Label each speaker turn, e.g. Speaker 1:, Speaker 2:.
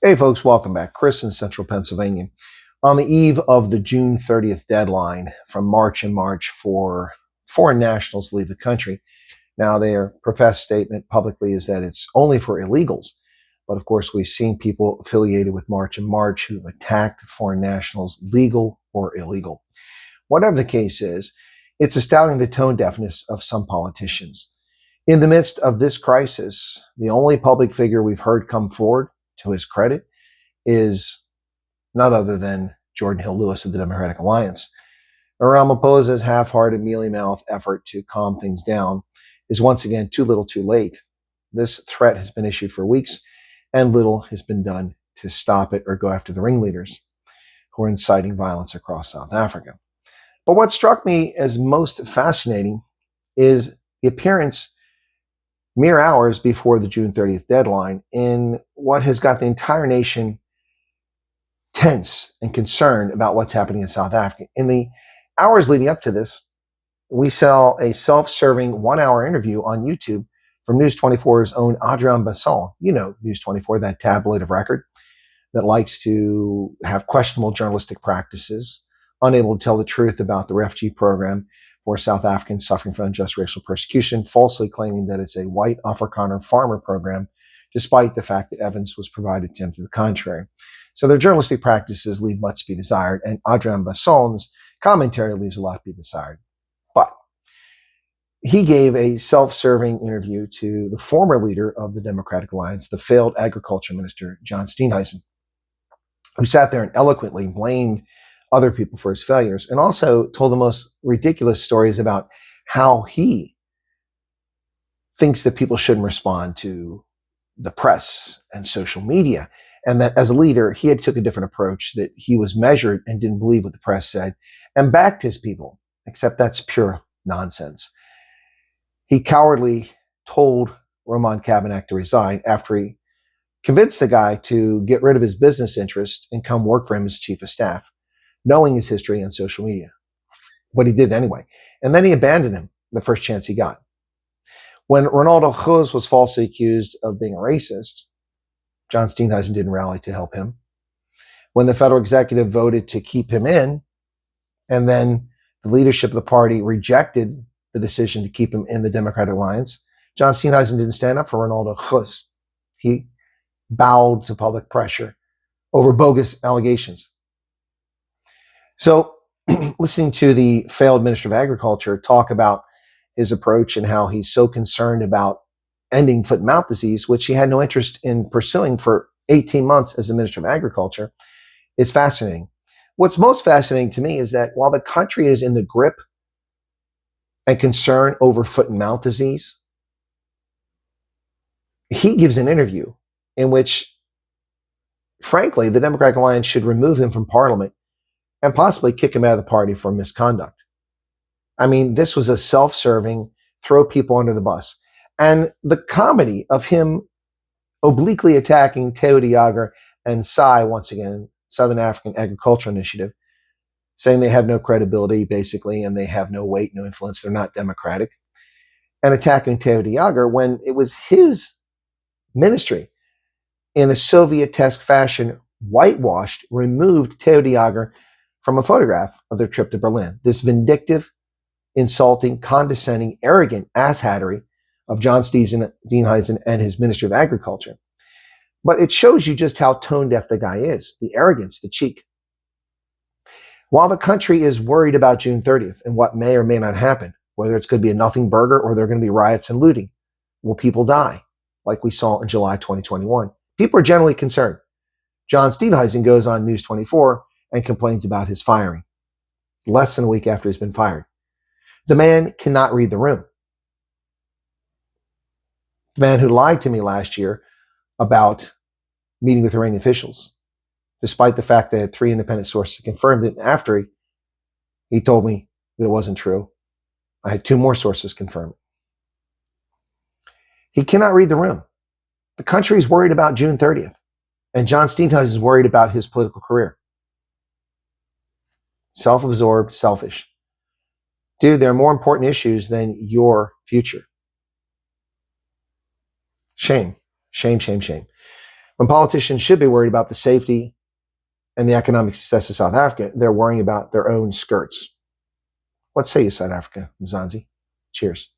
Speaker 1: Hey folks, welcome back. Chris in Central Pennsylvania. On the eve of the June 30th deadline from March and March for foreign nationals to leave the country. Now, their professed statement publicly is that it's only for illegals. But of course, we've seen people affiliated with March and March who've attacked foreign nationals, legal or illegal. Whatever the case is, it's astounding the tone deafness of some politicians. In the midst of this crisis, the only public figure we've heard come forward, to his credit, is none other than Jordan Hill Lewis of the Democratic Alliance. Ramaphosa's half-hearted, mealy-mouthed effort to calm things down is once again too little too late. This threat has been issued for weeks, and little has been done to stop it or go after the ringleaders who are inciting violence across South Africa. But what struck me as most fascinating is the appearance mere hours before the June 30th deadline in what has got the entire nation tense and concerned about what's happening in South Africa. In the hours leading up to this, we saw a self-serving 1-hour interview on YouTube from News 24's own Adrian Basson. You know News 24, that tabloid of record that likes to have questionable journalistic practices, unable to tell the truth about the refugee program for South Africans suffering from unjust racial persecution, falsely claiming that it's a white Afrikaner farmer program, despite the fact that evidence was provided to him to the contrary. So their journalistic practices leave much to be desired, and Adrian Basson's commentary leaves a lot to be desired. But he gave a self-serving interview to the former leader of the Democratic Alliance, the failed agriculture minister, John Steenhuisen, who sat there and eloquently blamed other people for his failures, and also told the most ridiculous stories about how he thinks that people shouldn't respond to the press and social media, and that as a leader, he had took a different approach, that he was measured and didn't believe what the press said and backed his people, except that's pure nonsense. He cowardly told Roman Cabinet to resign after he convinced the guy to get rid of his business interest and come work for him as chief of staff, knowing his history on social media. But he did anyway. And then he abandoned him the first chance he got. When Ronaldo Cruz was falsely accused of being a racist, John Steenhuisen didn't rally to help him. When the federal executive voted to keep him in, and then the leadership of the party rejected the decision to keep him in the Democratic Alliance, John Steenhuisen didn't stand up for Ronaldo Cruz. He bowed to public pressure over bogus allegations. So listening to the failed Minister of Agriculture talk about his approach and how he's so concerned about ending foot and mouth disease, which he had no interest in pursuing for 18 months as the Minister of Agriculture, is fascinating. What's most fascinating to me is that while the country is in the grip and concern over foot and mouth disease, he gives an interview in which, frankly, the Democratic Alliance should remove him from Parliament and possibly kick him out of the party for misconduct. I mean, this was a self-serving, throw people under the bus. And the comedy of him obliquely attacking Teo de Jager and SAI, once again, Southern African Agricultural Initiative, saying they have no credibility, basically, and they have no weight, no influence, they're not democratic, and attacking Teo de Jager when it was his ministry, in a Soviet-esque fashion, whitewashed, removed Teo de Jager from a photograph of their trip to Berlin. This vindictive, insulting, condescending, arrogant asshattery of John Steenhuisen and his Minister of Agriculture. But it shows you just how tone deaf the guy is, the arrogance, the cheek. While the country is worried about June 30th and what may or may not happen, whether it's going to be a nothing burger or there are going to be riots and looting, will people die, like we saw in July 2021? People are generally concerned. John Steenhuisen goes on News 24 and complains about his firing, less than a week after he's been fired. The man cannot read the room. The man who lied to me last year about meeting with Iranian officials, despite the fact that 3 independent sources confirmed it. After he told me that it wasn't true, I had 2 more sources confirm it. He cannot read the room. The country is worried about June 30th, and John Steenhuisen is worried about his political career. Self-absorbed, selfish. Dude, there are more important issues than your future. Shame, shame, shame, shame. When politicians should be worried about the safety and the economic success of South Africa, they're worrying about their own skirts. What say you, South Africa, Mzansi? Cheers.